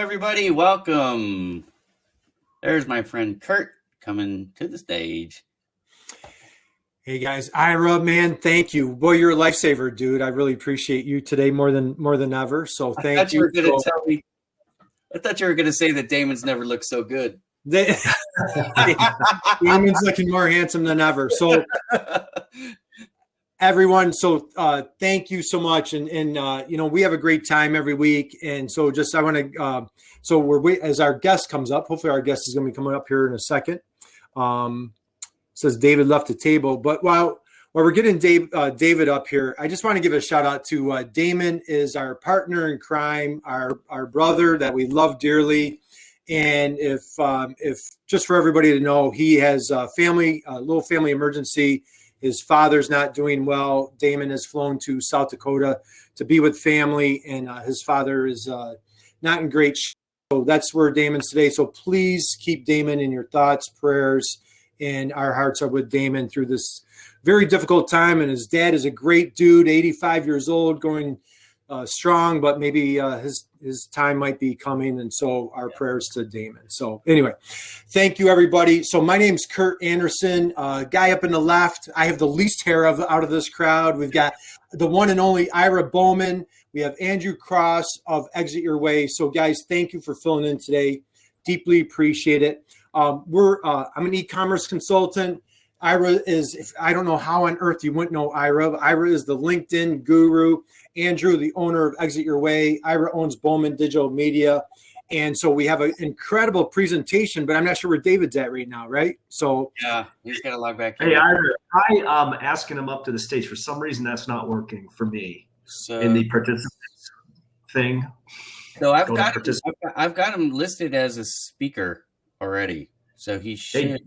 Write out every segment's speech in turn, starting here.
everybody. Welcome. There's my friend Kurt coming to the stage. Hey guys, Ira, man, thank you. Boy, you're a lifesaver, dude. I really appreciate you today more than ever. So thank you. I thought you were going to tell me. I thought you were going to say that Damon's never looked so good. Damon's looking more handsome than ever. So everyone, thank you so much. And you know, we have a great time every week. And so just I want to as our guest comes up, hopefully our guest is going to be coming up here in a second. Says David left the table, but while we're getting David up here, I just want to give a shout out to Damon. Is our partner in crime, our brother that we love dearly. And if just for everybody to know, he has a little family emergency. His father's not doing well. Damon has flown to South Dakota to be with family, and his father is not in great shape. So that's where Damon's today. So please keep Damon in your thoughts, prayers, and our hearts are with Damon through this very difficult time. And his dad is a great dude, 85 years old, going strong, but maybe his time might be coming. And so our prayers to Damon. So anyway, thank you, everybody. So my name's Kurt Anderson, guy up in the left. I have the least hair out of this crowd. We've got the one and only Ira Bowman. We have Andrew Cross of Exit Your Way. So guys, thank you for filling in today. Deeply appreciate it. I'm an e-commerce consultant. Ira is, I don't know how on earth you wouldn't know Ira. Ira is the LinkedIn guru. Andrew, the owner of Exit Your Way. Ira owns Bowman Digital Media. And so we have an incredible presentation, but I'm not sure where David's at right now, right? So yeah, he's got to log back in. Hey, Ira, I'm asking him up to the stage. For some reason, that's not working for me in the participants thing. So I've got him listed as a speaker already, so he should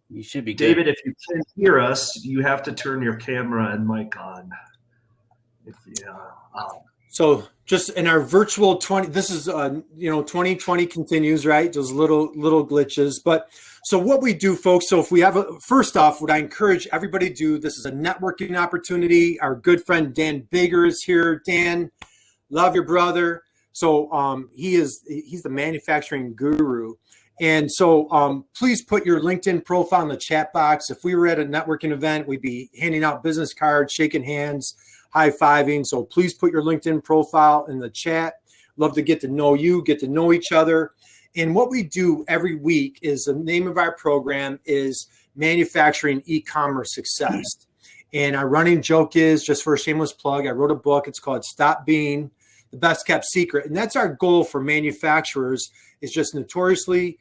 be good. David, if you can hear us, you have to turn your camera and mic on. So just in our virtual 20, this is 2020 continues, right? Those little glitches, but so what we do, folks. So if we have first off, what I encourage everybody to do, this is a networking opportunity. Our good friend Dan Bigger is here. Dan, love your brother. So he's the manufacturing guru. And so please put your LinkedIn profile in the chat box. If we were at a networking event, we'd be handing out business cards, shaking hands, high-fiving. So please put your LinkedIn profile in the chat. Love to get to know you, get to know each other. And what we do every week is the name of our program is Manufacturing Ecommerce Success. And our running joke is, just for a shameless plug, I wrote a book. It's called Stop Being the Best Kept Secret. And that's our goal for manufacturers, is just notoriously,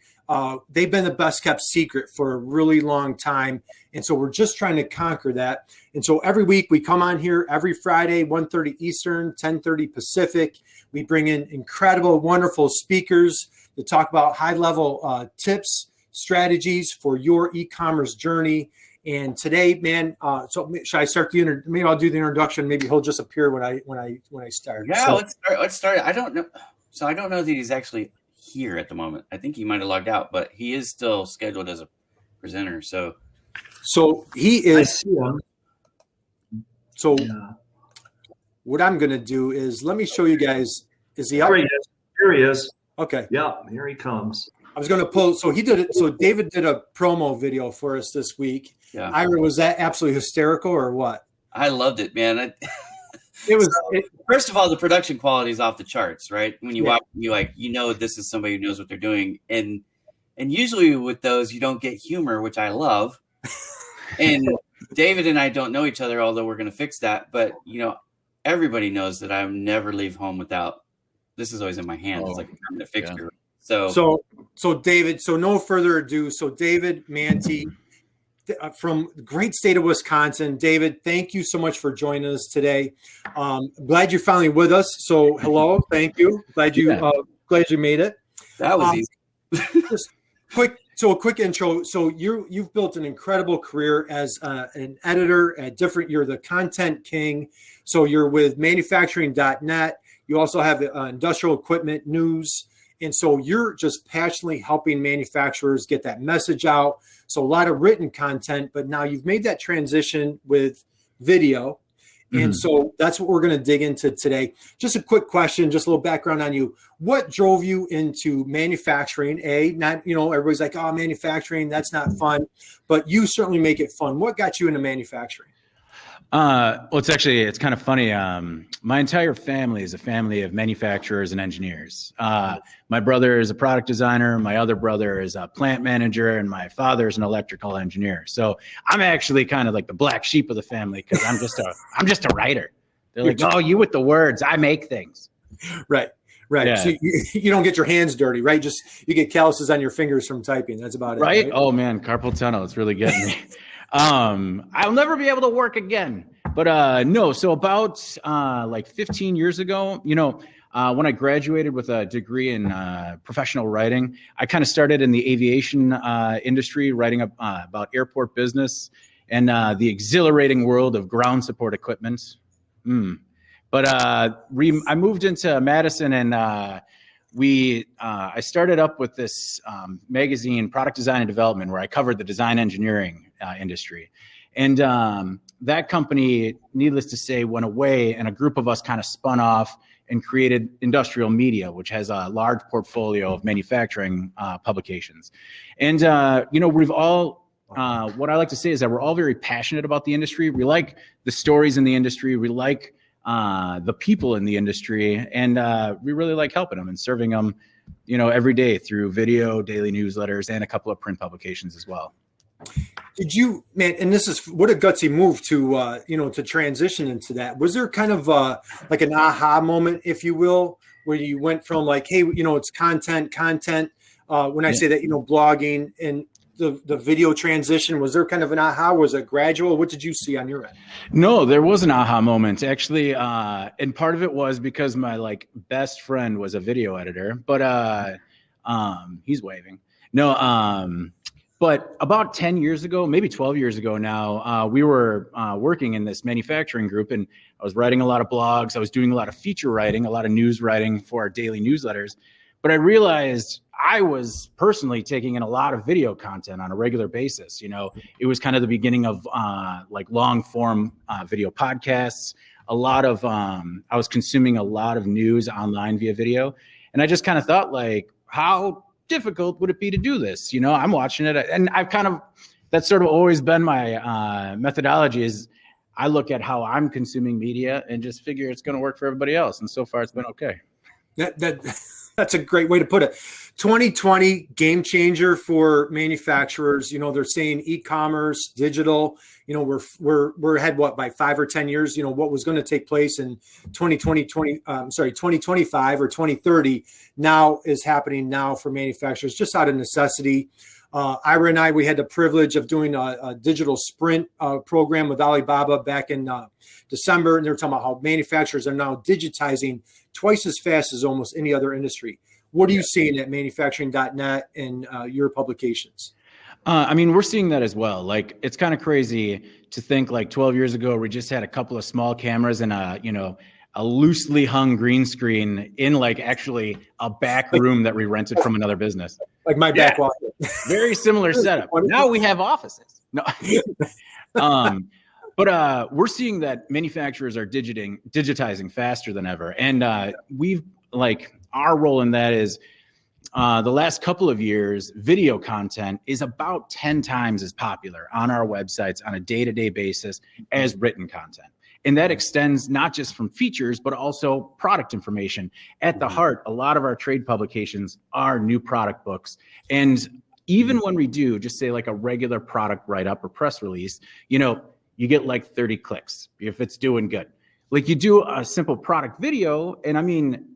they've been the best kept secret for a really long time. And so we're just trying to conquer that. And so every week we come on here every Friday, 1:30 Eastern, 10:30 Pacific. We bring in incredible, wonderful speakers to talk about high-level tips, strategies for your e-commerce journey. And today, man, so should I start maybe I'll do the introduction. Maybe he'll just appear when I start. Yeah, so, let's start. I don't know. So I don't know that he's actually here at the moment. I think he might have logged out, but he is still scheduled as a presenter. So he is. I see him. So what I'm going to do is let me show you guys. Is he up? Here he is. Okay. Yeah, here he comes. I was going to pull. So he did it. So David did a promo video for us this week. Yeah. Ira, was that absolutely hysterical or what? I loved it, man. First of all, the production quality is off the charts, right? When you watch, you know this is somebody who knows what they're doing, and usually with those you don't get humor, which I love. And David and I don't know each other, although we're going to fix that. But everybody knows that I never leave home without this is always in my hand. It's like a permanent fixture. Yeah. So David. So no further ado. So David Mantey from the great state of Wisconsin. David, thank you so much for joining us today. Glad you're finally with us. So hello, thank you. Glad you made it. That was easy. Just a quick intro. So you've built an incredible career as an editor at you're the content king. So you're with manufacturing.net. You also have industrial equipment news. And so you're just passionately helping manufacturers get that message out. So a lot of written content, but now you've made that transition with video. And so that's what we're going to dig into today. Just a quick question, just a little background on you. What drove you into manufacturing? Not, everybody's like, oh, manufacturing, that's not fun, but you certainly make it fun. What got you into manufacturing? Well, it's kind of funny. My entire family is a family of manufacturers and engineers. My brother is a product designer. My other brother is a plant manager, and my father is an electrical engineer. So I'm actually kind of like the black sheep of the family because I'm just a writer. They're like, oh, you with the words, I make things. Right. Yeah. So you don't get your hands dirty, right? Just you get calluses on your fingers from typing. That's about it. Right? Oh man, carpal tunnel. It's really getting me. I'll never be able to work again. But no, so about like 15 years ago, when I graduated with a degree in professional writing, I kind of started in the aviation industry, writing about airport business and the exhilarating world of ground support equipment. But I moved into Madison, and I started up with this magazine, Product Design and Development, where I covered the design engineering industry. And that company, needless to say, went away, and a group of us kind of spun off and created Industrial Media, which has a large portfolio of manufacturing publications. And, we've all, what I like to say is that we're all very passionate about the industry. We like the stories in the industry. We like the people in the industry, and we really like helping them and serving them, every day through video, daily newsletters, and a couple of print publications as well. Did you, man, and this is what a gutsy move to, to transition into that. Was there kind of like an aha moment, if you will, where you went from like, hey, it's content. When I say that, blogging and the video transition, was there kind of an aha? Was it gradual? What did you see on your end? No, there was an aha moment actually. And part of it was because my best friend was a video editor, but he's waving. No, but about 10 years ago, maybe 12 years ago now, we were working in this manufacturing group, and I was writing a lot of blogs. I was doing a lot of feature writing, a lot of news writing for our daily newsletters. But I realized I was personally taking in a lot of video content on a regular basis. It was kind of the beginning of long form video podcasts. A lot of I was consuming a lot of news online via video. And I just kind of thought how difficult would it be to do this? I'm watching it, and that's sort of always been my methodology is I look at how I'm consuming media and just figure it's going to work for everybody else. And so far it's been okay. That's a great way to put it. 2020 game changer for manufacturers. They're saying e-commerce, digital. We're ahead by 5 or 10 years. What was going to take place in 2025 or 2030 now is happening now for manufacturers just out of necessity. Ira and we had the privilege of doing a digital sprint program with Alibaba back in December, and they were talking about how manufacturers are now digitizing twice as fast as almost any other industry. What are you seeing at manufacturing.net and your publications? We're seeing that as well. It's kind of crazy to think 12 years ago, we just had a couple of small cameras and a loosely hung green screen in actually a back room that we rented from another business. Like my back wall. Very similar setup. Now we have offices. No. But we're seeing that manufacturers are digitizing faster than ever. And we've our role in that is the last couple of years, video content is about 10 times as popular on our websites on a day-to-day basis as written content. And that extends not just from features, but also product information. At the heart, a lot of our trade publications are new product books. And even when we do just say a regular product write-up or press release, you get 30 clicks if it's doing good. You do a simple product video, and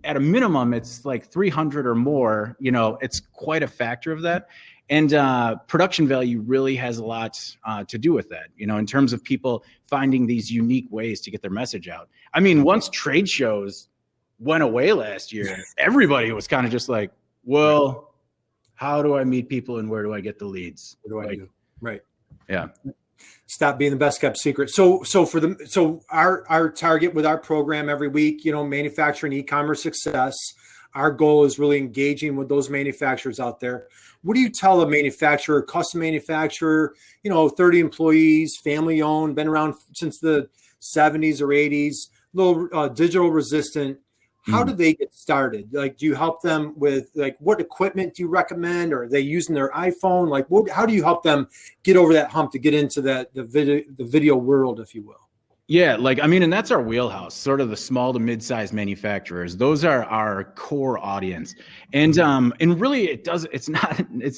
at a minimum, it's 300 or more. It's quite a factor of that. And production value really has a lot to do with that, in terms of people finding these unique ways to get their message out. Once trade shows went away last year, everybody was kind of just well, how do I meet people and where do I get the leads? What do I do? Right. Yeah. Stop being the best kept secret. So our target with our program every week, manufacturing e-commerce success, our goal is really engaging with those manufacturers out there. What do you tell a manufacturer, custom manufacturer, 30 employees, family owned, been around since the 70s or 80s, little digital resistant. How do they get started? Like, do you help them with, like, what equipment do you recommend? Or are they using their iPhone? Like, how do you help them get over that hump to get into the video world, if you will? Yeah, like, I mean, and that's our wheelhouse, sort of the small to mid-sized manufacturers. Those are our core audience. And really it's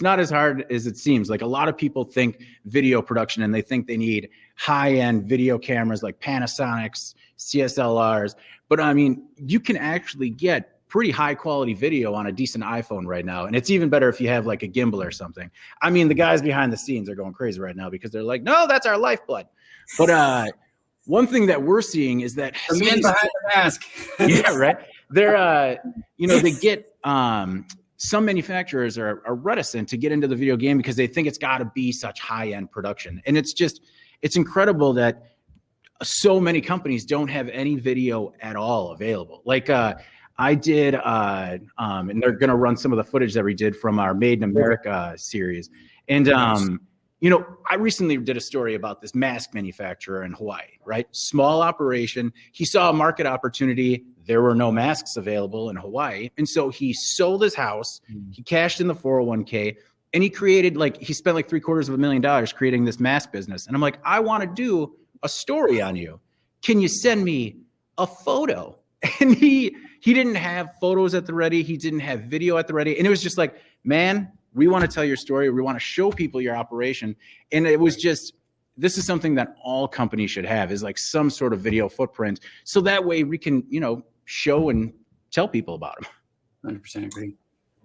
not as hard as it seems. Like, a lot of people think video production and they think they need high-end video cameras like Panasonic's, CSLRs. But I mean, you can actually get pretty high quality video on a decent iPhone right now. And it's even better if you have like a gimbal or something. I mean, the guys behind the scenes are going crazy right now because they're like, no, that's our lifeblood. But one thing that we're seeing is that the man behind the mask. Yeah, right. They're they get some manufacturers are reticent to get into the video game because they think it's got to be such high-end production. And it's incredible that so many companies don't have any video at all available. Like I did, and they're going to run some of the footage that we did from our Made in America series. And, I recently did a story about this mask manufacturer in Hawaii, right? Small operation. He saw a market opportunity. There were no masks available in Hawaii. And so he sold his house. He cashed in the 401k. And he spent like $750,000 creating this mask business. And I'm like, I want to do a story on you. Can you send me a photo? And he didn't have photos at the ready. He didn't have video at the ready. And it was just like, man, we want to tell your story. We want to show people your operation. And it was just, this is something that all companies should have, is like some sort of video footprint. So that way we can, show and tell people about them. 100% agree.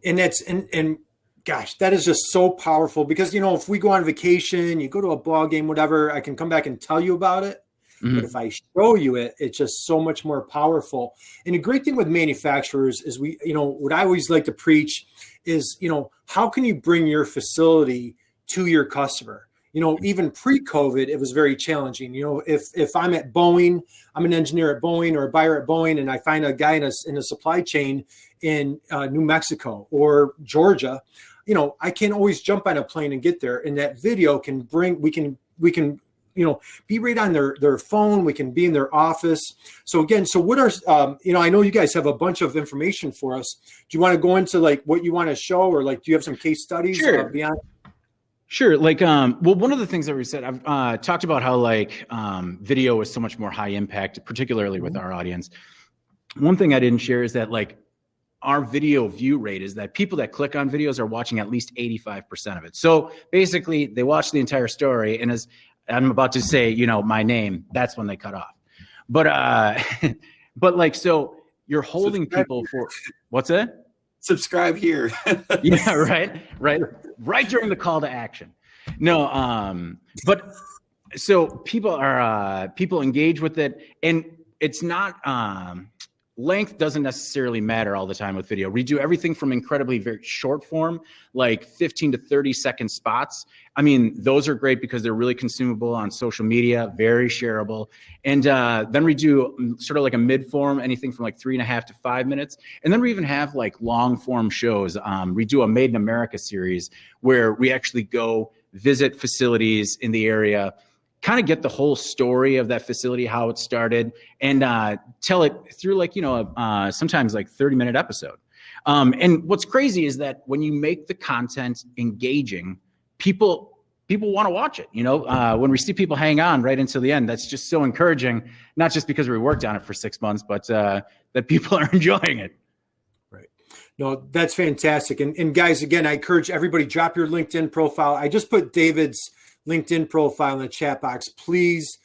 And gosh, that is just so powerful because, if we go on vacation, you go to a ball game, whatever, I can come back and tell you about it. Mm-hmm. But if I show you it, it's just so much more powerful. And the great thing with manufacturers is what I always like to preach is, how can you bring your facility to your customer? Even pre-COVID, it was very challenging. If I'm at Boeing, I'm an engineer at Boeing or a buyer at Boeing, and I find a guy in a supply chain in New Mexico or Georgia, I can't always jump on a plane and get there. And that video we can be right on their phone. We can be in their office. So again, what are, I know you guys have a bunch of information for us. Do you want to go into like what you want to show, or like, do you have some case studies? Sure. Beyond? Sure. Like, one of the things that we said, I've talked about how video is so much more high impact, particularly with our audience. One thing I didn't share is that our video view rate is that people that click on videos are watching at least 85% of it. So basically they watch the entire story, and as I'm about to say, my name, that's when they cut off. But so you're holding people for, what's that? Subscribe here. Yeah, right during the call to action. No, but so people engage with it, and it's not, length doesn't necessarily matter all the time with video. We do everything from incredibly very short form, like 15 to 30 second spots. I mean, those are great because they're really consumable on social media, very shareable. And then we do sort of like a mid form, anything from like 3.5 to 5 minutes. And then we even have like long form shows. We do a Made in America series where we actually go visit facilities in the area, kind of get the whole story of that facility, how it started, and tell it through sometimes like 30-minute episode. And what's crazy is that when you make the content engaging, people want to watch it. When we see people hang on right until the end, that's just so encouraging, not just because we worked on it for 6 months, but that people are enjoying it. Right. No, that's fantastic. And guys, again, I encourage everybody, drop your LinkedIn profile. I just put David's LinkedIn profile in the chat box. Please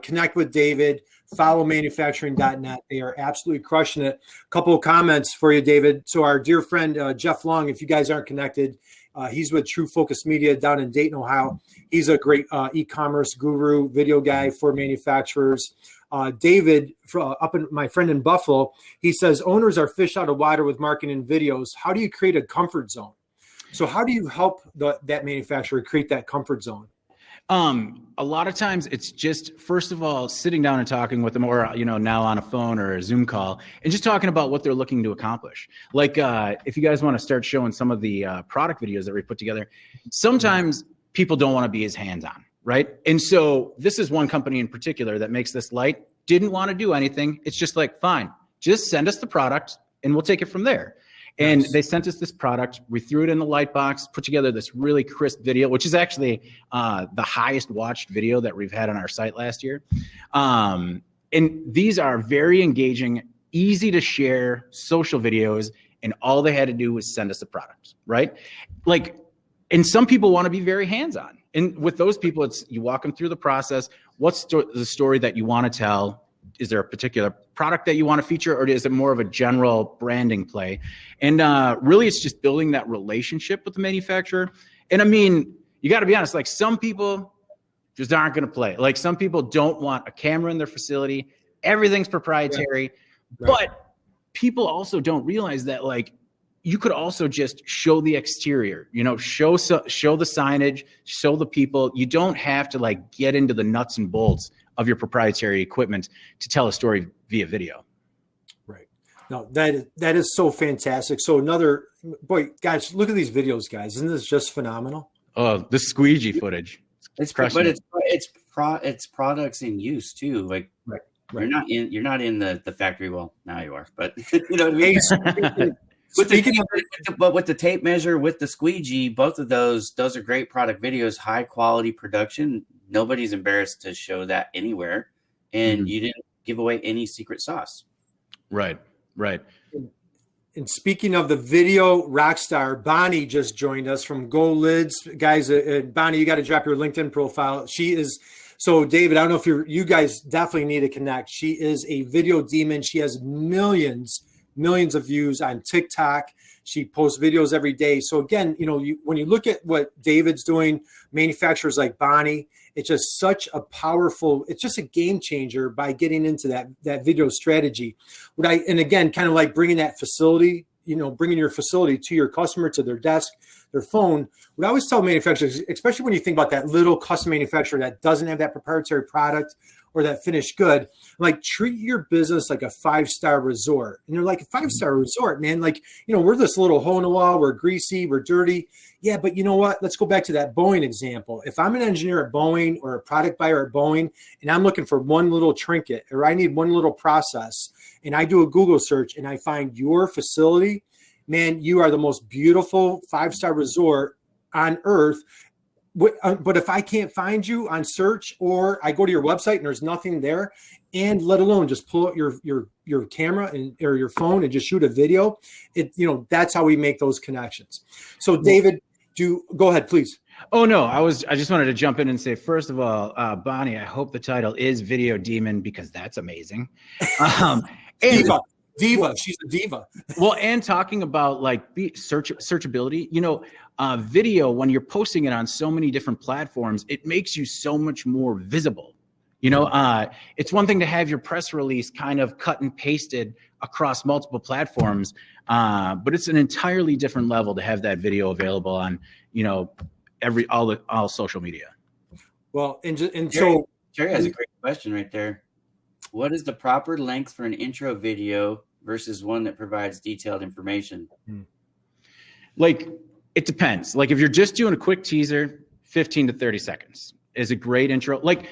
connect with David. Follow manufacturing.net. They are absolutely crushing it. A couple of comments for you, David. So our dear friend, Jeff Long, if you guys aren't connected, he's with True Focus Media down in Dayton, Ohio. He's a great e-commerce guru, video guy for manufacturers. David, my friend in Buffalo, he says, owners are fish out of water with marketing and videos. How do you create a comfort zone? So how do you help that manufacturer create that comfort zone? A lot of times it's just, first of all, sitting down and talking with them, or, now on a phone or a Zoom call, and just talking about what they're looking to accomplish. Like, if you guys want to start showing some of the product videos that we put together, sometimes people don't want to be as hands-on, right? And so this is one company in particular that makes this light, didn't want to do anything. It's just like, fine, just send us the product and we'll take it from there. And they sent us this product. We threw it in the light box, put together this really crisp video, which is actually the highest watched video that we've had on our site last year. And these are very engaging, easy to share social videos. And all they had to do was send us a product, right? Like, and some people want to be very hands-on. And with those people, it's you walk them through the process. What's the story that you want to tell? Is there a particular product that you want to feature, or is it more of a general branding play? And really, it's just building that relationship with the manufacturer. And I mean, you got to be honest, like some people just aren't going to play. Like some people don't want a camera in their facility. Everything's proprietary. Right. But people also don't realize that, like, you could also just show the exterior, you know, show the signage, show the people. You don't have to like get into the nuts and bolts of your proprietary equipment to tell a story via video. Right. No, that is so fantastic. So guys, look at these videos, guys. Isn't this just phenomenal? Oh, the squeegee footage. It's products in use too. Like right. You're not in the factory. Well, now you are, but you know what I mean? With the tape measure, with the squeegee, both of those are great product videos, high quality production. Nobody's embarrassed to show that anywhere. And you didn't give away any secret sauce. Right. And speaking of the video rock star, Bonnie just joined us from Go Lids. Guys, Bonnie, you got to drop your LinkedIn profile. She is, so David, I don't know if you guys definitely need to connect. She is a video demon. She has millions of views on TikTok. She posts videos every day. So again, you know, when you look at what David's doing, manufacturers like Bonnie, it's just such a powerful, it's just a game changer by getting into that video strategy. And again, kind of like bringing that facility, you know, bringing your facility to your customer, to their desk, their phone. What I always tell manufacturers, especially when you think about that little custom manufacturer that doesn't have that proprietary product or that finished good, like treat your business like a 5-star resort. And they're like, a 5-star resort, man. Like, you know, we're this little hole in the wall. We're greasy. We're dirty. Yeah, but you know what? Let's go back to that Boeing example. If I'm an engineer at Boeing or a product buyer at Boeing, and I'm looking for one little trinket, or I need one little process, and I do a Google search and I find your facility, man, you are the most beautiful 5-star resort on earth. But if I can't find you on search, or I go to your website and there's nothing there, and let alone just pull out your camera or your phone and just shoot a video, that's how we make those connections. So David, go ahead, please. Oh no, I just wanted to jump in and say, first of all, Bonnie, I hope the title is Video Demon, because that's amazing. Diva. She's a diva. Well, and talking about like searchability, you know, video, when you're posting it on so many different platforms, it makes you so much more visible. You know, it's one thing to have your press release kind of cut and pasted across multiple platforms, but it's an entirely different level to have that video available on, you know, all social media. Well, so Jerry has a great question right there. What is the proper length for an intro video versus one that provides detailed information? Like, it depends. Like, if you're just doing a quick teaser, 15 to 30 seconds is a great intro. Like,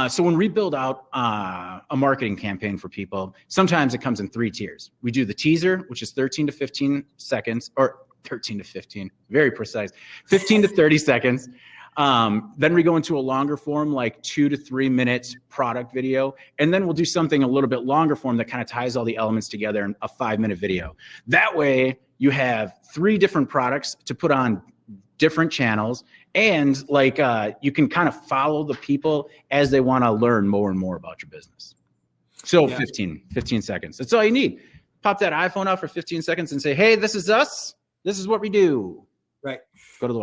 so when we build out a marketing campaign for people, sometimes it comes in 3 tiers. We do the teaser, which is 13 to 15 seconds, or 13 to 15, very precise, 15 to 30 seconds. Then we go into a longer form, like 2 to 3 minutes product video. And then we'll do something a little bit longer form that kind of ties all the elements together in a 5-minute video. That way you have 3 different products to put on different channels. And like, you can kind of follow the people as they want to learn more and more about your business. So 15 seconds. That's all you need. Pop that iPhone out for 15 seconds and say, hey, this is us. This is what we do. Right. Go to the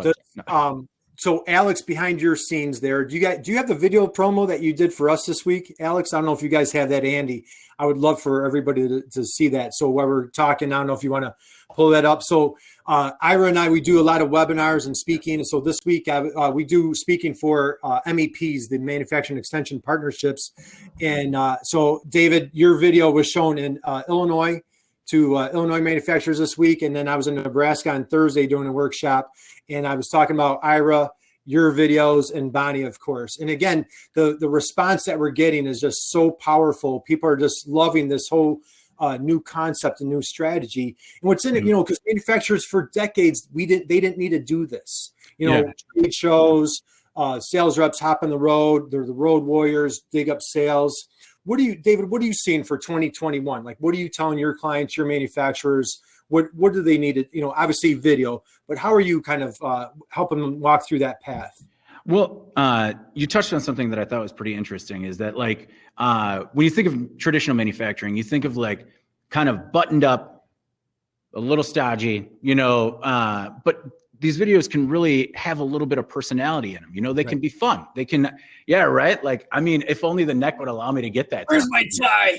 website. So Alex, behind your scenes there, do you have the video promo that you did for us this week, Alex? I don't know if you guys have that handy. I would love for everybody to see that. So while we're talking, I don't know if you want to pull that up. So Ira and I, we do a lot of webinars and speaking. So this week we do speaking for MEPs, the Manufacturing Extension Partnerships. And so David, your video was shown in Illinois to Illinois manufacturers this week. And then I was in Nebraska on Thursday doing a workshop. And I was talking about Ira, your videos, and Bonnie, of course. And again, the response that we're getting is just so powerful. People are just loving this whole new concept and new strategy. And what's in it, because manufacturers for decades, they didn't need to do this. Trade shows, sales reps hop on the road. They're the road warriors, dig up sales. David, what are you seeing for 2021? Like, what are you telling your clients, your manufacturers? What do they need to, obviously video, but how are you kind of helping them walk through that path? Well, you touched on something that I thought was pretty interesting, is that like when you think of traditional manufacturing, you think of like kind of buttoned up, a little stodgy, but these videos can really have a little bit of personality in them. They can be fun. They can, yeah, right? Like, I mean, if only the neck would allow me to get that. Where's my tie?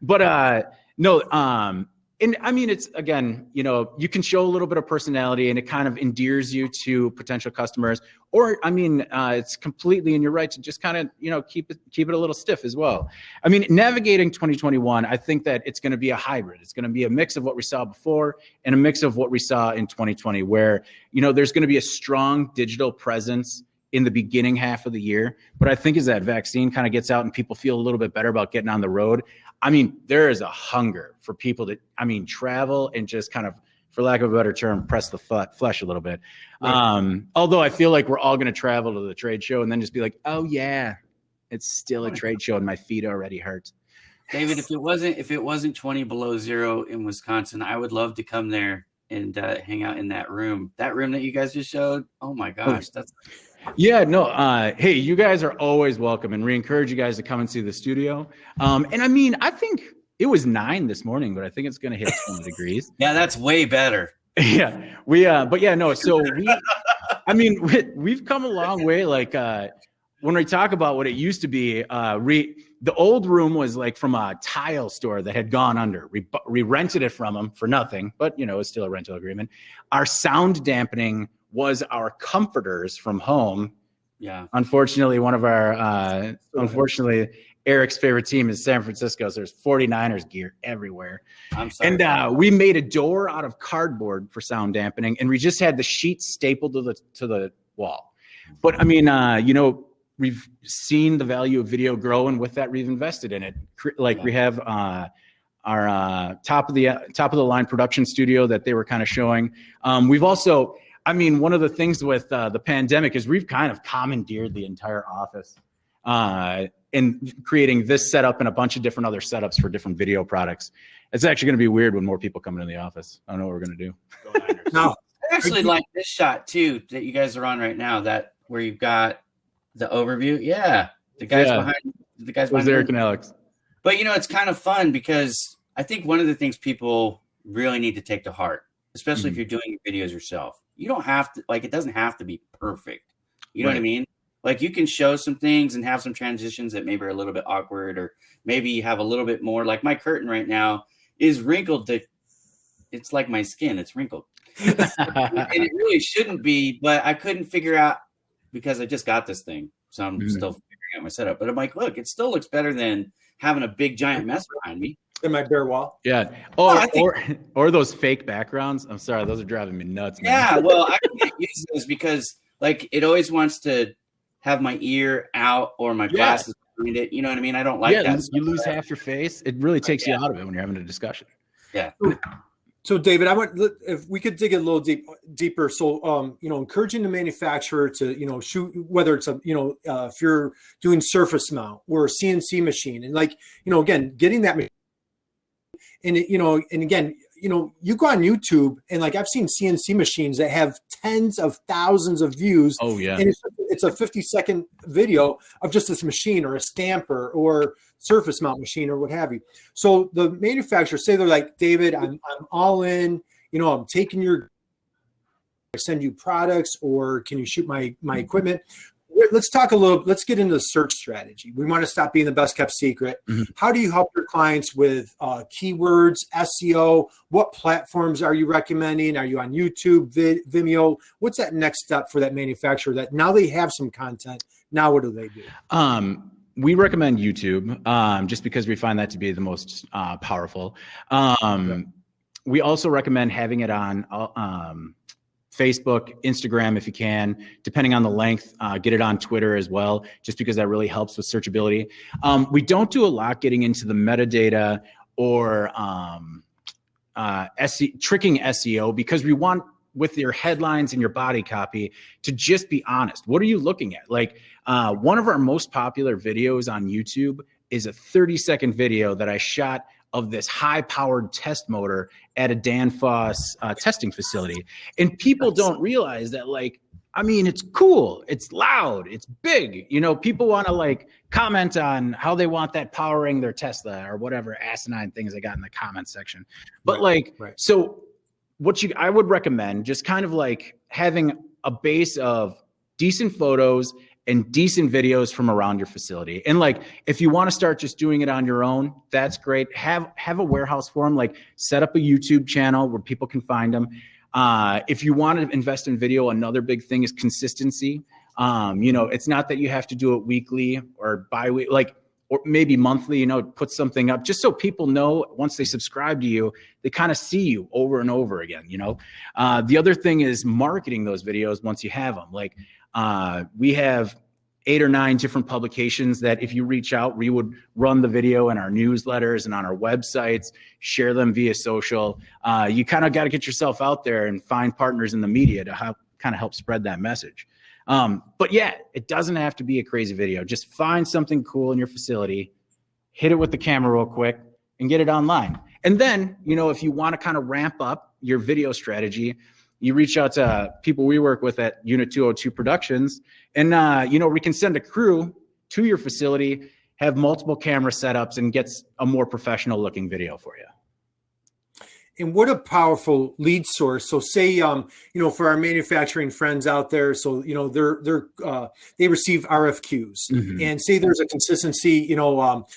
But no, and I mean, it's, again, you can show a little bit of personality and it kind of endears you to potential customers. Or, I mean, it's completely in your right to just kind of, keep it a little stiff as well. I mean, navigating 2021, I think that it's going to be a hybrid. It's going to be a mix of what we saw before and a mix of what we saw in 2020, where, there's going to be a strong digital presence in the beginning half of the year. But I think as that vaccine kind of gets out and people feel a little bit better about getting on the road, I mean, there is a hunger for people to, travel and just kind of, for lack of a better term, press the flesh a little bit. Right. Although I feel like we're all going to travel to the trade show and then just be like, oh yeah, it's still a trade show and my feet already hurt. David, if it wasn't 20 below zero in Wisconsin, I would love to come there and hang out in that room that you guys just showed. Oh my gosh. Yeah, no. Hey, you guys are always welcome, and we encourage you guys to come and see the studio. And I mean, I think it was 9 this morning, but I think it's going to hit 20 degrees. Yeah, that's way better. Yeah, but yeah, no. So we've come a long way. Like when we talk about what it used to be, the old room was like from a tile store that had gone under. We rented it from them for nothing, but it's still a rental agreement. Our sound dampening was our comforters from home. Yeah. Unfortunately, one of our, Eric's favorite team is San Francisco. So there's 49ers gear everywhere. I'm sorry. And we made a door out of cardboard for sound dampening, and we just had the sheets stapled to the wall. But I mean, we've seen the value of video grow, and with that, we've invested in it. We have our top of the line production studio that they were kind of showing. We've also, one of the things with the pandemic is we've kind of commandeered the entire office in creating this setup and a bunch of different other setups for different video products. It's actually going to be weird when more people come into the office. I don't know what we're going to do. No, I actually like this shot too that you guys are on right now. That where you've got the overview. Yeah, the guys behind Eric and Alex. But it's kind of fun because I think one of the things people really need to take to heart, especially if you're doing videos yourself, you don't have to, it doesn't have to be perfect. You know what I mean? Like, you can show some things and have some transitions that maybe are a little bit awkward, or maybe you have a little bit more. Like, my curtain right now is wrinkled it's like my skin. It's wrinkled. And it really shouldn't be, but I couldn't figure out because I just got this thing. So I'm still figuring out my setup. But I'm like, look, it still looks better than having a big giant mess behind me. In my bare wall. Yeah. Or those fake backgrounds. I'm sorry, those are driving me nuts, man. Yeah, well, I can't use those because it always wants to have my ear out or my glasses behind it. You know what I mean? I don't like that. You lose half your face. It really takes you out of it when you're having a discussion. Yeah. So David, if we could dig a little deeper. So, encouraging the manufacturer to, shoot, whether it's if you're doing surface mount or a CNC machine, and again, getting that machine. And again, you go on YouTube and I've seen CNC machines that have tens of thousands of views. Oh yeah. And it's a 50-second video of just this machine or a stamper or surface mount machine or what have you. So the manufacturers say, they're like, David, I'm all in, I'm taking I send you products, or can you shoot my equipment? Let's get into the search strategy. We want to stop being the best kept secret. Mm-hmm. How do you help your clients with keywords, SEO? What platforms are you recommending? Are you on YouTube, Vimeo? What's that next step for that manufacturer that now they have some content? Now what do they do? We recommend YouTube just because we find that to be the most powerful. We also recommend having it on Facebook, Instagram, if you can, depending on the length, get it on Twitter as well, just because that really helps with searchability. We don't do a lot getting into the metadata or tricking SEO, because we want, with your headlines and your body copy, to just be honest. What are you looking at? Like one of our most popular videos on YouTube is a 30-second video that I shot of this high-powered test motor at a Danfoss testing facility. And people don't realize that, like, I mean, it's cool, it's loud, it's big. You know, people want to like comment on how they want that powering their Tesla or whatever asinine things they got in the comment section. But so I would recommend just kind of like having a base of decent photos and decent videos from around your facility. And like, if you want to start just doing it on your own, that's great. Have a warehouse for them, like set up a YouTube channel where people can find them. If you want to invest in video, another big thing is consistency. You know, it's not that you have to do it weekly or bi-weekly, like, or maybe monthly, you know, put something up just so people know once they subscribe to you, they kind of see you over and over again, you know. The other thing is marketing those videos once you have them. Like we have 8 or 9 different publications that if you reach out, we would run the video in our newsletters and on our websites, share them via social. You kind of got to get yourself out there and find partners in the media to kind of help spread that message. But yeah, it doesn't have to be a crazy video. Just find something cool in your facility, hit it with the camera real quick, and get it online. And then, you know, if you want to kind of ramp up your video strategy, you reach out to people we work with at Unit 202 Productions, and, you know, we can send a crew to your facility, have multiple camera setups, and get a more professional looking video for you. And what a powerful lead source. So say, you know, for our manufacturing friends out there, so, you know, they receive RFQs, and say there's a consistency, you know,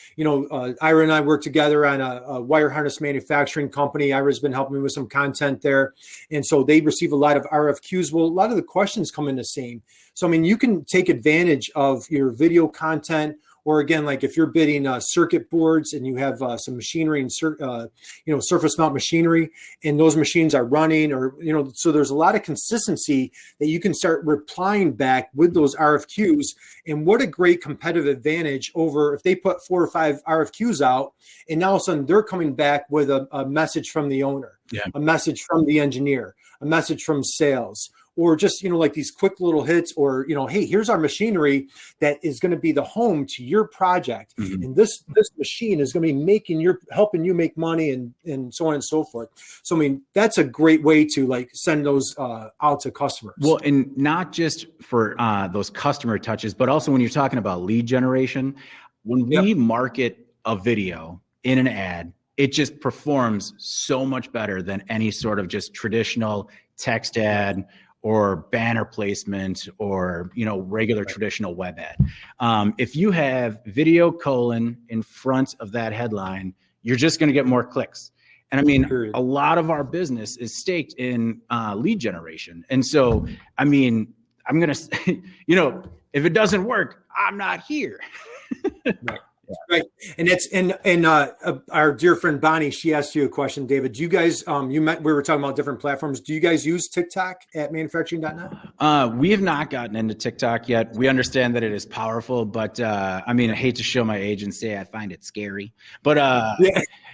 Ira and I work together on a wire harness manufacturing company. Ira's been helping me with some content there. And so they receive a lot of RFQs. Well, a lot of the questions come in the same. So, I mean, you can take advantage of your video content. Or again, like if you're bidding circuit boards and you have some machinery and you know, surface mount machinery, and those machines are running, or, you know, so there's a lot of consistency that you can start replying back with those RFQs. And what a great competitive advantage over if they put 4 or 5 RFQs out, and now all of a sudden they're coming back with a message from the owner, a message from the engineer, a message from sales, or just, you know, like these quick little hits, or, you know, hey, here's our machinery that is going to be the home to your project. And this machine is going to be helping you make money, and so on and so forth. So, I mean, that's a great way to like send those out to customers. Well, and not just for those customer touches, but also when you're talking about lead generation, when we market a video in an ad, it just performs so much better than any sort of just traditional text ad or banner placement, or, you know, regular traditional web ad. If you have video colon in front of that headline, you're just going to get more clicks. And I mean, a lot of our business is staked in lead generation. And so, I mean, I'm going to, you know, if it doesn't work, I'm not here. Right. And that's, and our dear friend Bonnie, she asked you a question, David. Do you guys, we were talking about different platforms. Do you guys use TikTok at manufacturing.net? We have not gotten into TikTok yet. We understand that it is powerful, but I mean, I hate to show my age and say I find it scary, but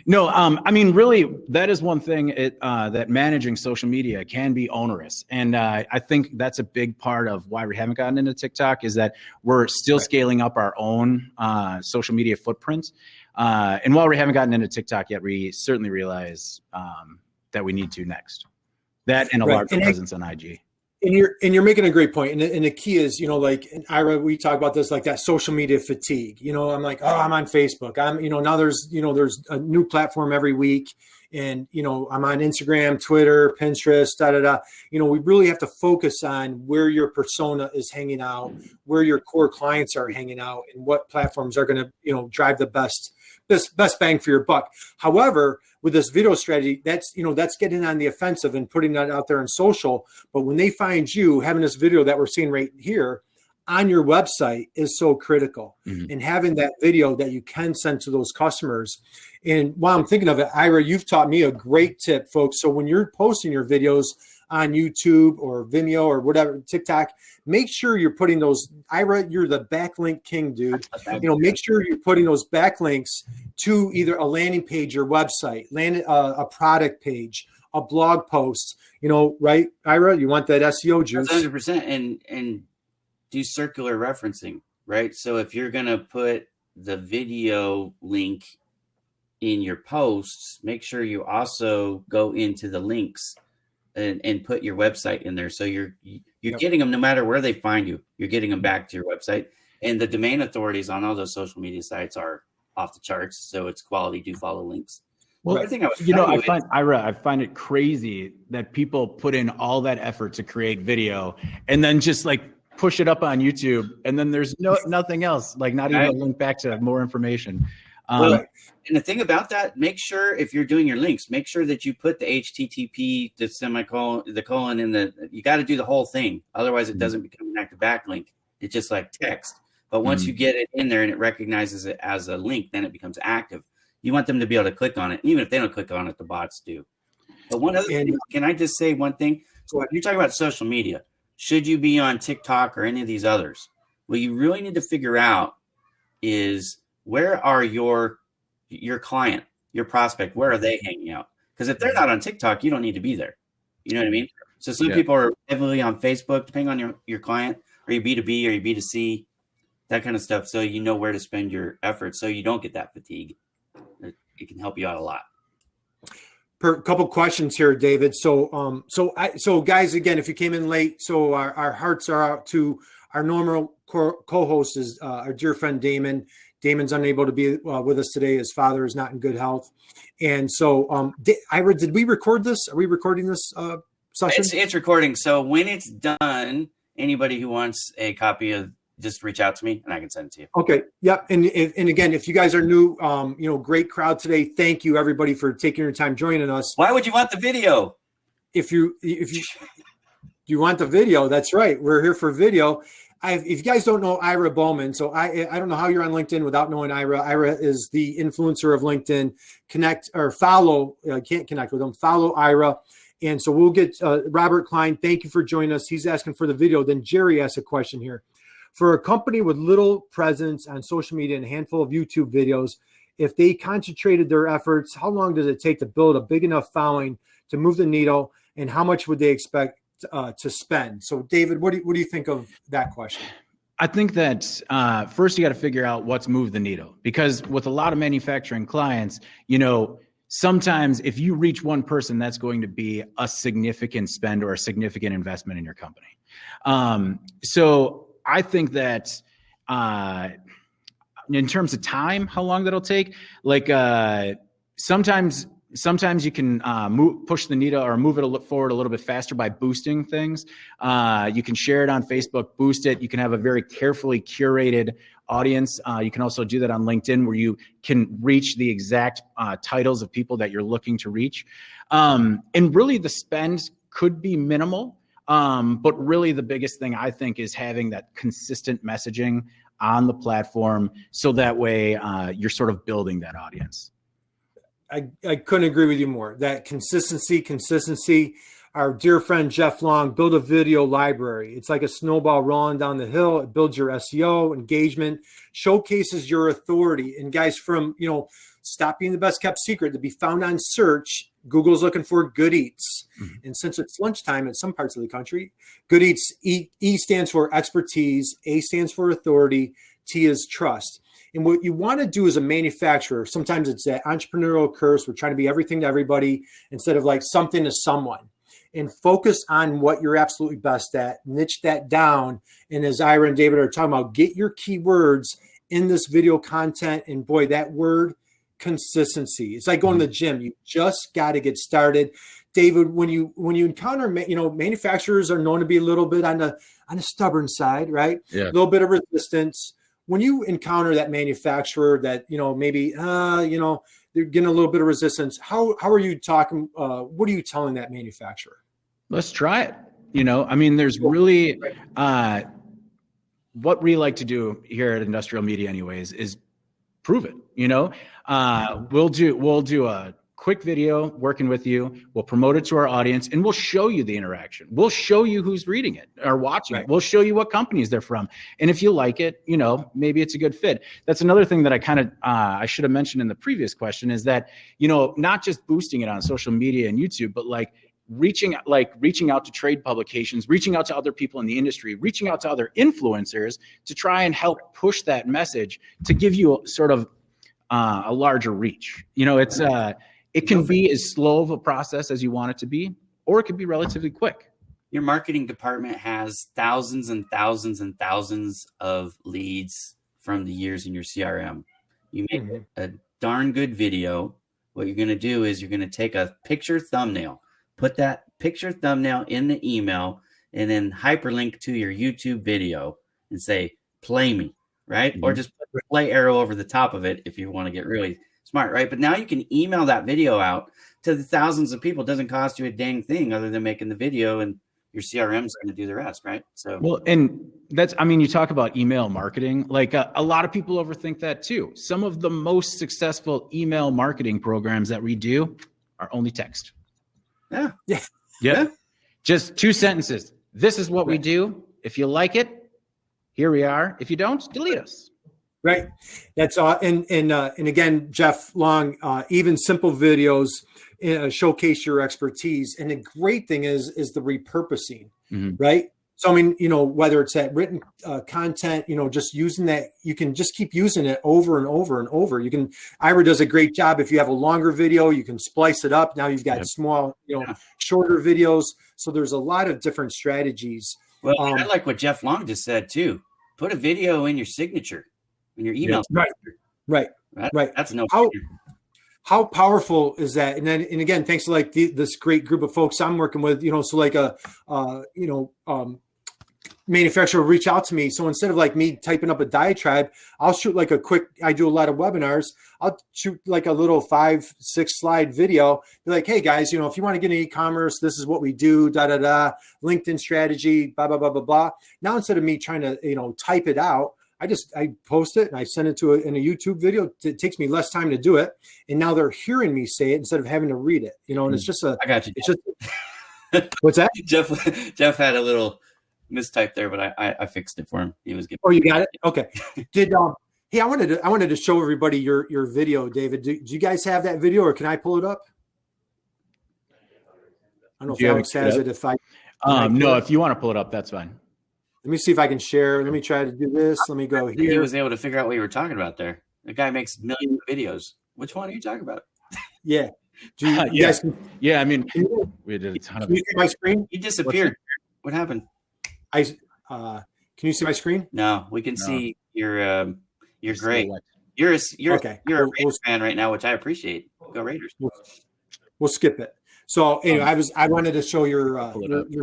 no, I mean, really, that is one thing that managing social media can be onerous. And I think that's a big part of why we haven't gotten into TikTok, is that we're still scaling up our own social media footprint. And while we haven't gotten into TikTok yet, we certainly realize that we need to next. That and a larger presence on IG. And you're making a great point. And the key is, you know, like Ira, we talk about this, like that social media fatigue. You know, I'm like, oh, I'm on Facebook. I'm, you know, now there's a new platform every week. And, you know, I'm on Instagram, Twitter, Pinterest, You know, we really have to focus on where your persona is hanging out, where your core clients are hanging out, and what platforms are going to, you know, drive the best bang for your buck. However, with this video strategy, that's getting on the offensive and putting that out there on social. But when they find you having this video that we're seeing right here on your website is so critical. And having that video that you can send to those customers. And while I'm thinking of it, Ira, you've taught me a great tip, folks. So when you're posting your videos on YouTube or Vimeo or whatever, TikTok, make sure you're putting those, Ira, you're the backlink king, dude. Make sure you're putting those backlinks to either a landing page or website, a product page, a blog post, right, Ira? You want that SEO juice. 100%. And do circular referencing, right? So if you're going to put the video link in your posts, make sure you also go into the links and put your website in there. So you're getting them no matter where they find you. You're getting them back to your website. And the domain authorities on all those social media sites are off the charts. So it's quality do follow links. Well, I find it crazy that people put in all that effort to create video and then just like push it up on YouTube, and then there's nothing else, like not even a link back to more information. And the thing about that, make sure if you're doing your links, make sure that you put the HTTP, the semicolon, the colon in you got to do the whole thing. Otherwise it doesn't become an active backlink. It's just like text. But once you get it in there and it recognizes it as a link, then it becomes active. You want them to be able to click on it. Even if they don't click on it, the bots do. But one other thing, can I just say one thing? So you're talking about social media. Should you be on TikTok or any of these others? What you really need to figure out is where are your client, your prospect, where are they hanging out? Because if they're not on TikTok, you don't need to be there. You know what I mean? So some people are heavily on Facebook, depending on your client, or your B2B or your B2C, that kind of stuff. So you know where to spend your efforts so you don't get that fatigue. It can help you out a lot. A couple questions here, David. So guys, again, if you came in late, so our hearts are out to our normal co-host is our dear friend Damon. Damon's unable to be with us today. His father is not in good health. And so, Ira, did we record this? Are we recording this session? It's recording. So when it's done, anybody who wants a copy of, just reach out to me and I can send it to you. Okay. Yeah. And again, if you guys are new, great crowd today. Thank you everybody for taking your time joining us. Why would you want the video? If you want the video, that's right. We're here for video. If you guys don't know Ira Bowman, so I don't know how you're on LinkedIn without knowing Ira. Ira is the influencer of LinkedIn. Connect or follow. Can't connect with him. Follow Ira. And so we'll get Robert Klein. Thank you for joining us. He's asking for the video. Then Jerry asked a question here. For a company with little presence on social media and a handful of YouTube videos, if they concentrated their efforts, how long does it take to build a big enough following to move the needle, and how much would they expect to spend? So, David, what do you think of that question? I think that first you got to figure out what's moved the needle, because with a lot of manufacturing clients, sometimes if you reach one person, that's going to be a significant spend or a significant investment in your company. So I think that in terms of time, how long that'll take, like sometimes you can push the needle or move it forward a little bit faster by boosting things. You can share it on Facebook, boost it. You can have a very carefully curated audience. You can also do that on LinkedIn, where you can reach the exact titles of people that you're looking to reach. And really the spend could be minimal. But really the biggest thing I think is having that consistent messaging on the platform, so that way you're sort of building that audience. I couldn't agree with you more. That consistency. Our dear friend Jeff Long, build a video library. It's like a snowball rolling down the hill. It builds your SEO engagement, showcases your authority. And guys, from stop being the best kept secret, to be found on search, Google's looking for Good Eats. And since it's lunchtime in some parts of the country, Good Eats, E stands for expertise, A stands for authority, T is trust. And what you want to do as a manufacturer, sometimes it's that entrepreneurial curse. We're trying to be everything to everybody instead of like something to someone. And focus on what you're absolutely best at, niche that down. And as Ira and David are talking about, get your keywords in this video content. And boy, that word, consistency. It's like going to the gym. You just got to get started. David, when you encounter, manufacturers are known to be a little bit on the stubborn side, right? Yeah. A little bit of resistance. When you encounter that manufacturer that, maybe, they're getting a little bit of resistance, how are you talking? What are you telling that manufacturer? Let's try it. There's really, what we like to do here at Industrial Media anyways is prove it. We'll do a quick video working with you. We'll promote it to our audience, and we'll show you the interaction. We'll show you who's reading it or watching it. We'll show you what companies they're from. And if you like it, maybe it's a good fit. That's another thing that I should have mentioned in the previous question is that, not just boosting it on social media and YouTube, but like reaching out to trade publications, reaching out to other people in the industry, reaching out to other influencers to try and help push that message to give you sort of a larger reach. It can be as slow of a process as you want it to be, or it could be relatively quick. Your marketing department has thousands and thousands and thousands of leads from the years in your CRM. You make a darn good video. What you're going to do is you're going to take a picture thumbnail, put that picture thumbnail in the email, and then hyperlink to your YouTube video and say, play me, right? Or just put the play arrow over the top of it if you want to get really smart, right? But now you can email that video out to the thousands of people. It doesn't cost you a dang thing other than making the video, and your CRM is going to do the rest, right? So, well, and you talk about email marketing. Like a lot of people overthink that too. Some of the most successful email marketing programs that we do are only text. Yeah. Just 2 sentences. This is what we do. If you like it, here we are. If you don't, delete us. Right. That's and again, Jeff Long, even simple videos showcase your expertise. And the great thing is the repurposing, right? So, whether it's that written content, just using that, you can just keep using it over and over and over. Ira does a great job. If you have a longer video, you can splice it up. Now you've got small, shorter videos. So there's a lot of different strategies. Well, I like what Jeff Long just said too. Put a video in your signature. In your email. Right. That's no. How powerful is that? And again, thanks to like this great group of folks I'm working with, so like manufacturer will reach out to me. So instead of like me typing up a diatribe, I'll shoot like I do a lot of webinars. I'll shoot like a little 5-6 slide video. Be like, hey guys, if you want to get into e-commerce, this is what we do, LinkedIn strategy, blah, blah, blah, blah, blah. Now, instead of me trying to, type it out, I post it and I send it in a YouTube video. It takes me less time to do it. And now they're hearing me say it instead of having to read it, and it's just I got you. It's just, what's that? Jeff had a little mistype there, but I fixed it for him. He was good. Oh, you got it? Okay. Hey, I wanted to show everybody your video, David. Do you guys have that video, or can I pull it up? I don't know if Alex has it. No, if you want to pull it up, that's fine. Let me see if I can share. Let me try to do this. Let me go here. He was able to figure out what you were talking about there. The guy makes millions of videos. Which one are you talking about? Yeah. Guys we did a ton of. Can you see my screen? He disappeared. What happened? Can you see my screen? No, we can see you're great. You're a Raiders fan right now, which I appreciate. Go Raiders. We'll skip it. So anyway, I wanted to show your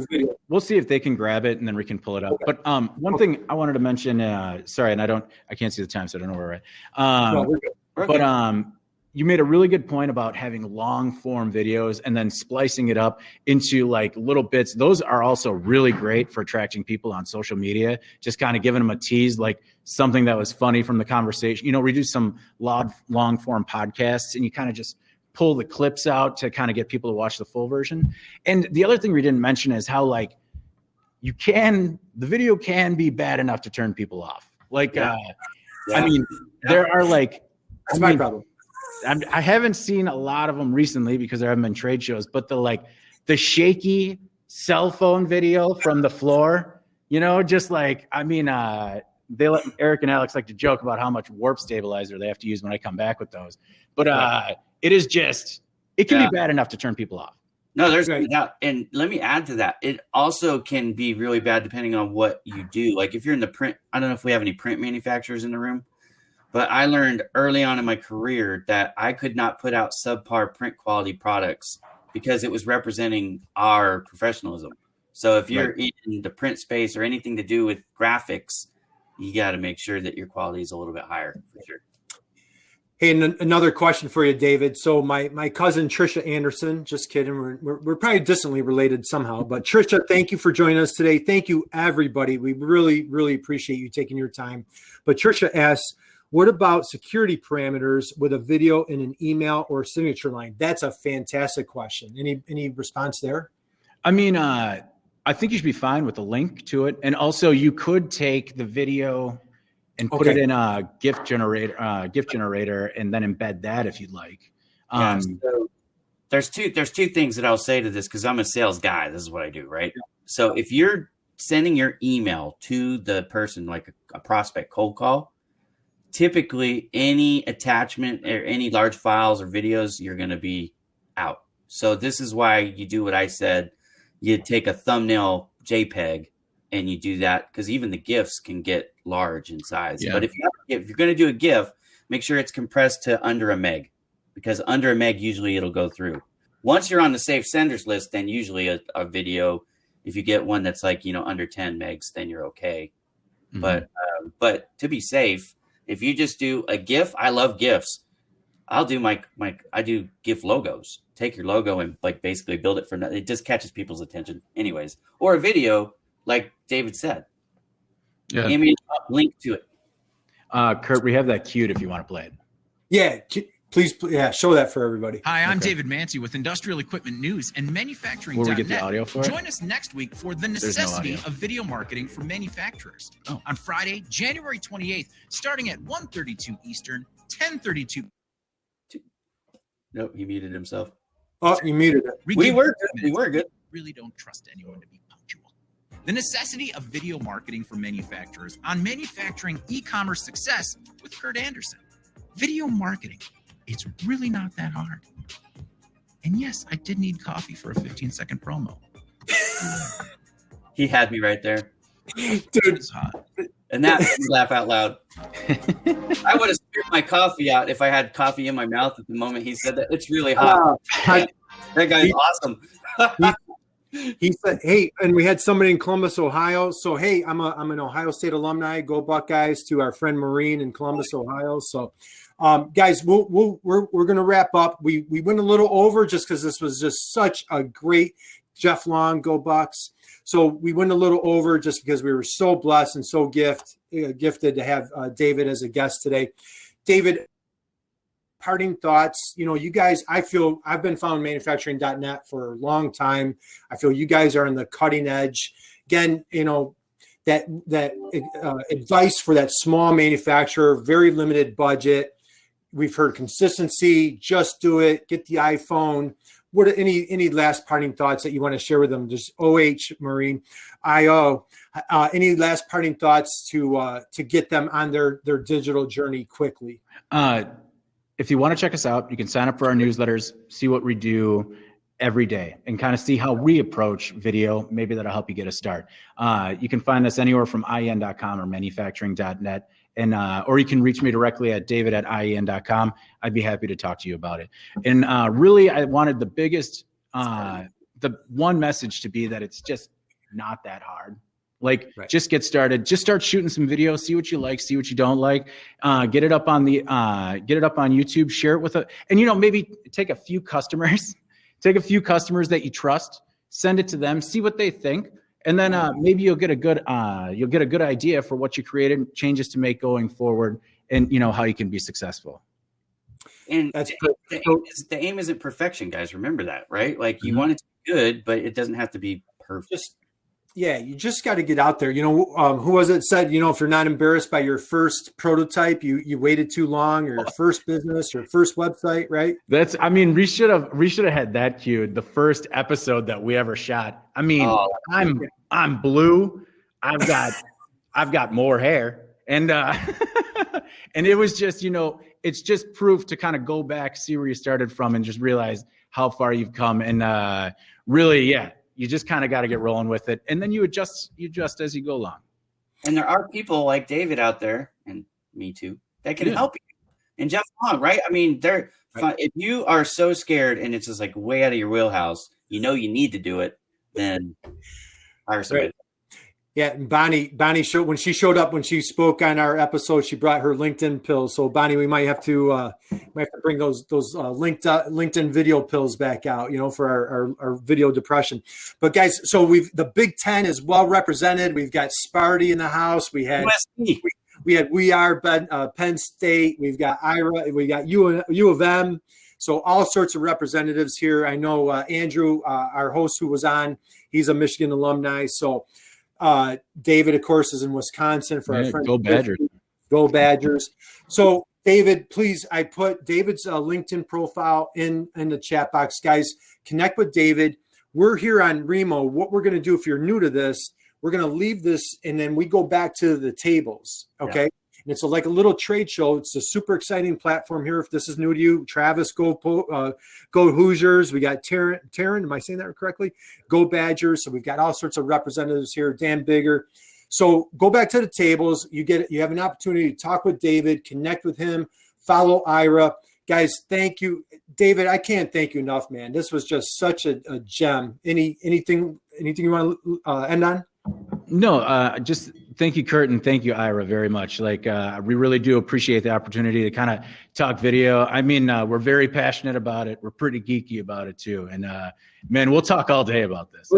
video. We'll see if they can grab it and then we can pull it up. But one thing I wanted to mention, sorry, and I can't see the time, so I don't know where we're at. But you made a really good point about having long form videos and then splicing it up into like little bits. Those are also really great for attracting people on social media, just kind of giving them a tease, like something that was funny from the conversation. We do some long form podcasts and you kind of just pull the clips out to kind of get people to watch the full version. And the other thing we didn't mention is how like the video can be bad enough to turn people off. Like, there are like, that's my problem. I haven't seen a lot of them recently because there haven't been trade shows, but the shaky cell phone video from the floor, just like, they let Eric and Alex like to joke about how much warp stabilizer they have to use when I come back with those. But it can be bad enough to turn people off. No, there's no doubt. And let me add to that. It also can be really bad depending on what you do. Like if you're in the print, I don't know if we have any print manufacturers in the room, but I learned early on in my career that I could not put out subpar print quality products because it was representing our professionalism. So if you're in the print space or anything to do with graphics, you got to make sure that your quality is a little bit higher for sure. Hey, and another question for you, David. So my cousin Trisha Anderson, just kidding. We're probably distantly related somehow, but Trisha, thank you for joining us today. Thank you, everybody. We really, really appreciate you taking your time. But Trisha asks, what about security parameters with a video in an email or signature line? That's a fantastic question. Any response there? I mean, I think you should be fine with the link to it. And also you could take the video and put it in a GIF generator, and then embed that if you'd like. So there's two things that I'll say to this, because I'm a sales guy. This is what I do, right? Yeah. So if you're sending your email to the person, like a prospect cold call, typically any attachment or any large files or videos, you're going to be out. So this is why you do what I said. You take a thumbnail JPEG and you do that, because even the GIFs can get large in size. Yeah. But if you're going to do a GIF, make sure it's compressed to under a meg, because under a meg, usually it'll go through. Once you're on the safe senders list, then usually a video, if you get one that's like, under 10 megs, then you're okay. Mm-hmm. But to be safe, if you just do a GIF, I love GIFs. I'll do I do GIF logos. Take your logo and like basically build it for nothing. It just catches people's attention anyways. Or a video, like David said. Yeah. Image up, link to it. Kurt, we have that queued if you want to play it. Yeah, please, show that for everybody. Hi, I'm David Mantey with Industrial Equipment News and Manufacturing. Will we get the audio for it? Join us next week for the necessity of video marketing for manufacturers. On Friday, January 28th, starting at 1:32 Eastern, 10:32. Nope, he muted himself. Oh, you muted it. We were good. Really don't trust anyone to be punctual. The necessity of video marketing for manufacturers on Manufacturing Ecommerce Success with Kurt Anderson. Video marketing, it's really not that hard. And yes, I did need coffee for a 15-second promo. He had me right there. Dude, it's hot. And that made me laugh out loud. I would have spit my coffee out if I had coffee in my mouth at the moment he said that. It's really hot. That guy's awesome. He said, hey, and we had somebody in Columbus, Ohio. So, hey, I'm an Ohio State alumni. Go Buckeyes to our friend Maureen in Columbus, Ohio. So, guys, we're going to wrap up. We went a little over just because this was just such a great Jeff Long, Go Bucks. So we went a little over just because we were so blessed and so gifted to have David as a guest today. David, parting thoughts. You guys, I feel I've been following manufacturing.net for a long time. I feel you guys are on the cutting edge. Again, that advice for that small manufacturer, very limited budget. We've heard consistency, just do it, get the iPhone. What any last parting thoughts that you want to share with them? Just Marine, IO. Any last parting thoughts to get them on their digital journey quickly? If you want to check us out, you can sign up for our newsletters, see what we do every day, and kind of see how we approach video. Maybe that'll help you get a start. You can find us anywhere from IEN.com or manufacturing.net. And or you can reach me directly at david@ien.com. I'd be happy to talk to you about it. And really, I wanted the one message to be that it's just not that hard. Like, just get started. Just start shooting some videos. See what you like. See what you don't like. Get it up on YouTube. Share it with and maybe take a few customers. Take a few customers that you trust. Send it to them. See what they think. And then maybe you'll get a good idea for what you created, changes to make going forward, and how you can be successful. And the aim isn't perfection, guys. Remember that, right? Like you want it to be good, but it doesn't have to be perfect. You just got to get out there. Who was it said? If you're not embarrassed by your first prototype, you waited too long, or your first business, or first website, right? We should have had that cued. The first episode that we ever shot. I'm blue. I've got more hair, and and it was just it's just proof to kind of go back, see where you started from, and just realize how far you've come. And really, you just kind of got to get rolling with it, and then you adjust as you go along. And there are people like David out there, and me too, that can help you. And Jeff Long, right? I mean, if you are so scared and it's just like way out of your wheelhouse, you need to do it, then hire somebody. Yeah, and Bonnie showed when she showed up when she spoke on our episode. She brought her LinkedIn pills. So Bonnie, we might have to bring those LinkedIn video pills back out, for our video depression. But guys, so the Big Ten is well represented. We've got Sparty in the house. We had We Are Penn State. We've got Ira. We got U of M. So all sorts of representatives here. I know Andrew, our host who was on, he's a Michigan alumni. So. David, of course, is in Wisconsin for our friends. Go Badgers. Go Badgers. So, David, please, I put David's LinkedIn profile in the chat box. Guys, connect with David. We're here on Remo. What we're going to do, if you're new to this, we're going to leave this, and then we go back to the tables, okay? Yeah. And it's like a little trade show. It's a super exciting platform here. If this is new to you, Travis, go Hoosiers. We got Taryn, am I saying that correctly? Go Badgers. So we've got all sorts of representatives here. Dan Bigger. So go back to the tables. You have an opportunity to talk with David, connect with him, follow Ira. Guys, thank you. David, I can't thank you enough, man. This was just such a gem. Anything you want to end on? No, just thank you, Kurt, and thank you, Ira, very much. We really do appreciate the opportunity to kind of talk video. I mean, we're very passionate about it. We're pretty geeky about it too. And man, we'll talk all day about this.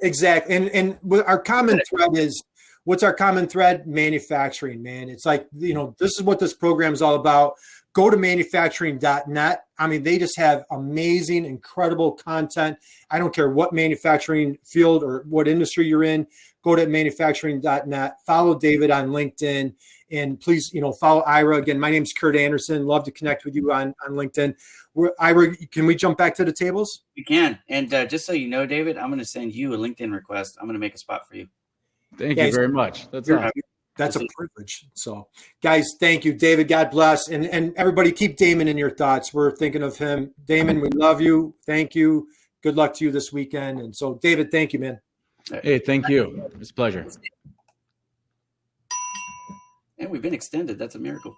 Exactly. And our common thread is, what's our common thread? Manufacturing, man. It's like, this is what this program is all about. Go to manufacturing.net. I mean, they just have amazing, incredible content. I don't care what manufacturing field or what industry you're in. Go to manufacturing.net. Follow David on LinkedIn. And please, follow Ira. Again, my name's Kurt Anderson. Love to connect with you on LinkedIn. Ira, can we jump back to the tables? We can. And just so you know, David, I'm going to send you a LinkedIn request. I'm going to make a spot for you. Thank you very much. That's awesome. That's a privilege. So, guys, thank you. David, God bless. And everybody keep Damon in your thoughts. We're thinking of him. Damon, we love you. Thank you. Good luck to you this weekend. And so, David, thank you, man. Hey, thank you. It's a pleasure. And we've been extended. That's a miracle.